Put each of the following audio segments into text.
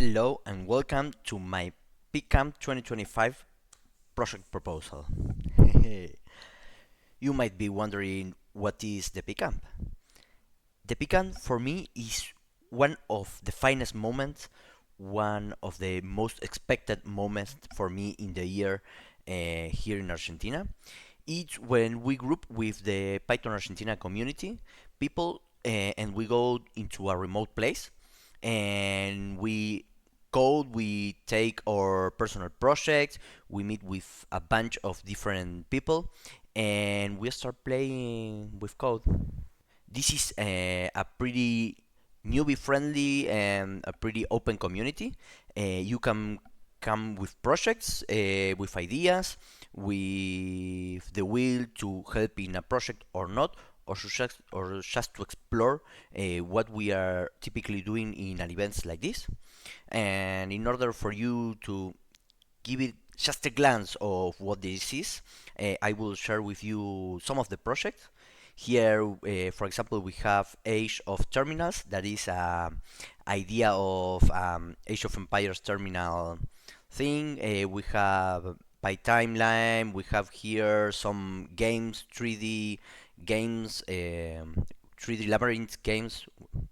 Hello and welcome to my PyCamp 2025 project proposal. You might be wondering what is the PyCamp. The PyCamp for me is one of the finest moments, one of the most expected moments for me in the year here in Argentina. It's when we group with the Python Argentina community, people, and we go into a remote place and we code, we take our personal projects, we meet with a bunch of different people, and we start playing with code. This is a pretty newbie friendly and a pretty open community. You can come with projects, with ideas, with the will to help in a project or not, or just to explore what we are typically doing in an events like this. And in order for you to give it just a glance of what this is, I will share with you some of the projects. Here, for example, we have Age of Terminals. That is an idea of Age of Empires terminal thing. We have by timeline. We have here some games, 3D games, 3D labyrinth games.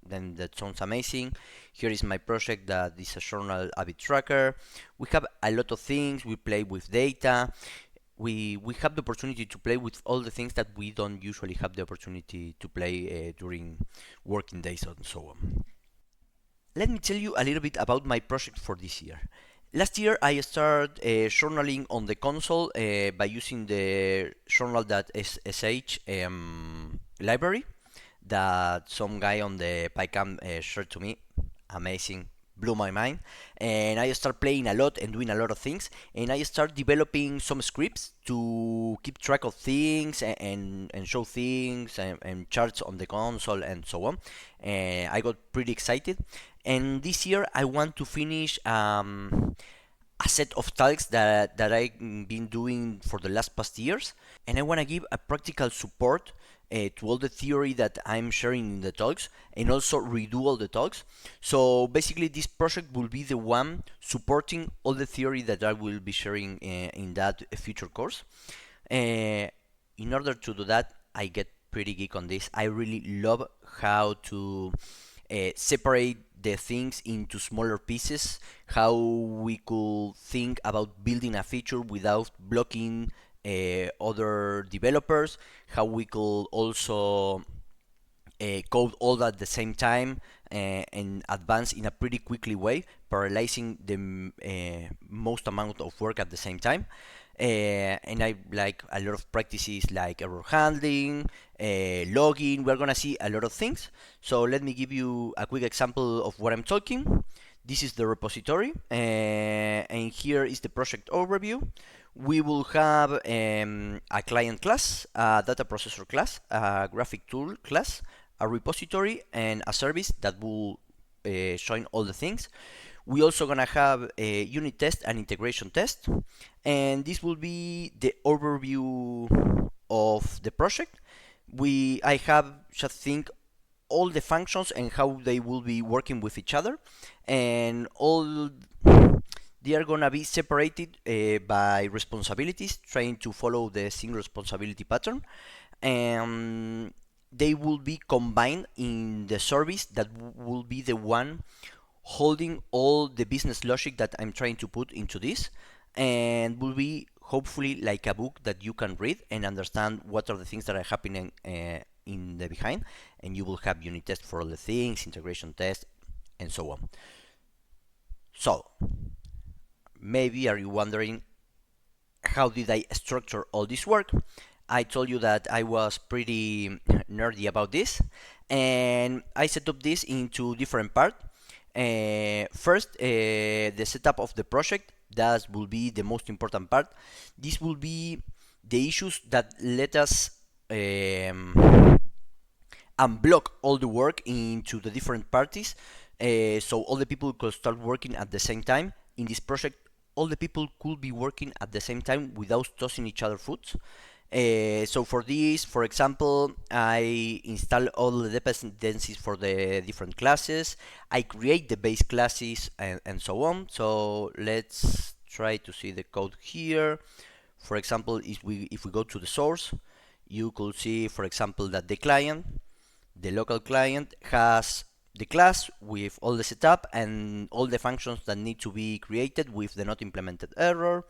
Then that sounds amazing. Here is my project that is a journal habit tracker. We have a lot of things. We play with data. We have the opportunity to play with all the things that we don't usually have the opportunity to play during working days and so on. Let me tell you a little bit about my project for this year. Last year I started journaling on the console by using the journal.sh library that some guy on the PyCamp shared to me. Amazing, blew my mind. And I start playing a lot and doing a lot of things. And I start developing some scripts to keep track of things and show things and charts on the console and so on. And I got pretty excited. And this year I want to finish a set of tasks that I've been doing for the last past years, and I want to give a practical support to all the theory that I'm sharing in the talks, and also redo all the talks. So basically, this project will be the one supporting all the theory that I will be sharing in that future course. In order to do that, I get pretty geek on this. I really love how to separate the things into smaller pieces, how we could think about building a feature without blocking other developers, how we could also code all at the same time and advance in a pretty quickly way, parallelizing the most amount of work at the same time. And I like a lot of practices like error handling, logging. We're gonna see a lot of things. So let me give you a quick example of what I'm talking. This is the repository, and here is the project overview. We will have a client class, a data processor class, a graphic tool class, a repository, and a service that will showing all the things. We also gonna have a unit test and integration test, and this will be the overview of the project. I have just think all the functions and how they will be working with each other, and all they are gonna be separated by responsibilities, trying to follow the single responsibility pattern, and they will be combined in the service that will be the one holding all the business logic that I'm trying to put into this, and will be hopefully like a book that you can read and understand what are the things that are happening in the behind, and you will have unit tests for all the things, integration tests, and so on. So maybe are you wondering how did I structure all this work? I told you that I was pretty nerdy about this, and I set up this into different parts. First, the setup of the project. That will be the most important part. This will be the issues that let us unblock all the work into the different parties, so all the people could start working at the same time. In this project, all the people could be working at the same time without tossing each other foot. So for this, for example, I install all the dependencies for the different classes. I create the base classes and so on. So let's try to see the code here. For example, if we go to the source, you could see, for example, that the local client, has the class with all the setup and all the functions that need to be created with the not implemented error.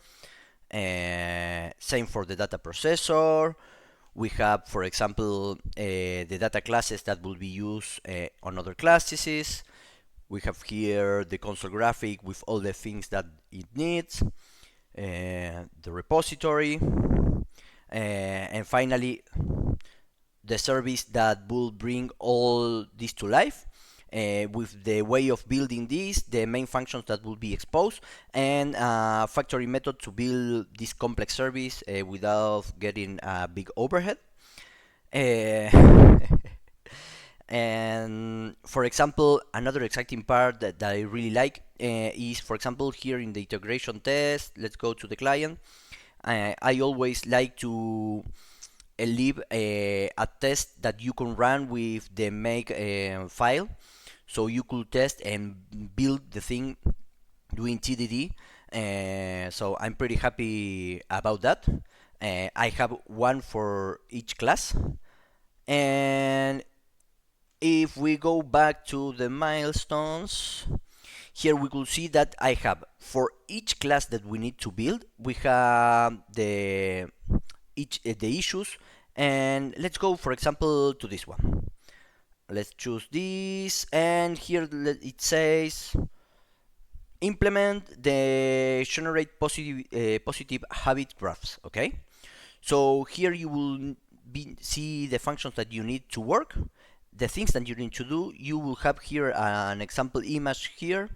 Same for the data processor. We have, for example, the data classes that will be used on other classes. We have here the console graphic with all the things that it needs, the repository, and finally the service that will bring all this to life. With the way of building this, the main functions that will be exposed, and a factory method to build this complex service without getting a big overhead. Uh, and for example, another exciting part that I really like is, for example, here in the integration test, let's go to the client. I always like to leave a test that you can run with the make file, so you could test and build the thing doing TDD. So I'm pretty happy about that. I have one for each class. And if we go back to the milestones, here we could see that I have, for each class that we need to build, we have the issues. And let's go, for example, to this one. Let's choose this, and here it says implement the generate positive habit graphs. Okay, so here you will see the functions that you need to work, the things that you need to do. You will have here an example image here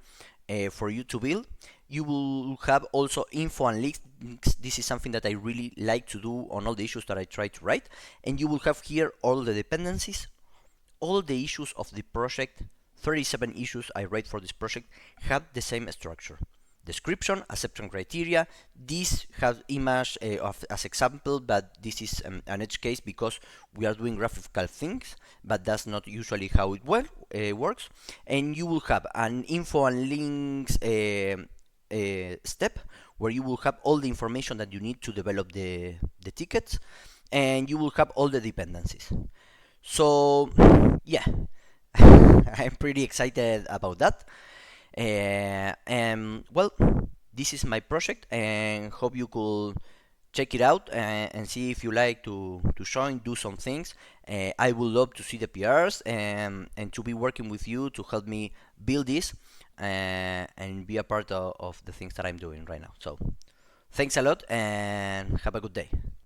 for you to build. You will have also info and links. This is something that I really like to do on all the issues that I try to write. And you will have here all the dependencies, all the issues of the project. 37 issues I write for this project have the same structure. Description, acceptance criteria. This has image as example, but this is an edge case because we are doing graphical things, but that's not usually how it works. And you will have an info and links step where you will have all the information that you need to develop the tickets, and you will have all the dependencies. So yeah, I'm pretty excited about that. And well, this is my project, and hope you could check it out and see if you like to join, do some things. I would love to see the PRs and to be working with you to help me build this and be a part of the things that I'm doing right now. So thanks a lot and have a good day.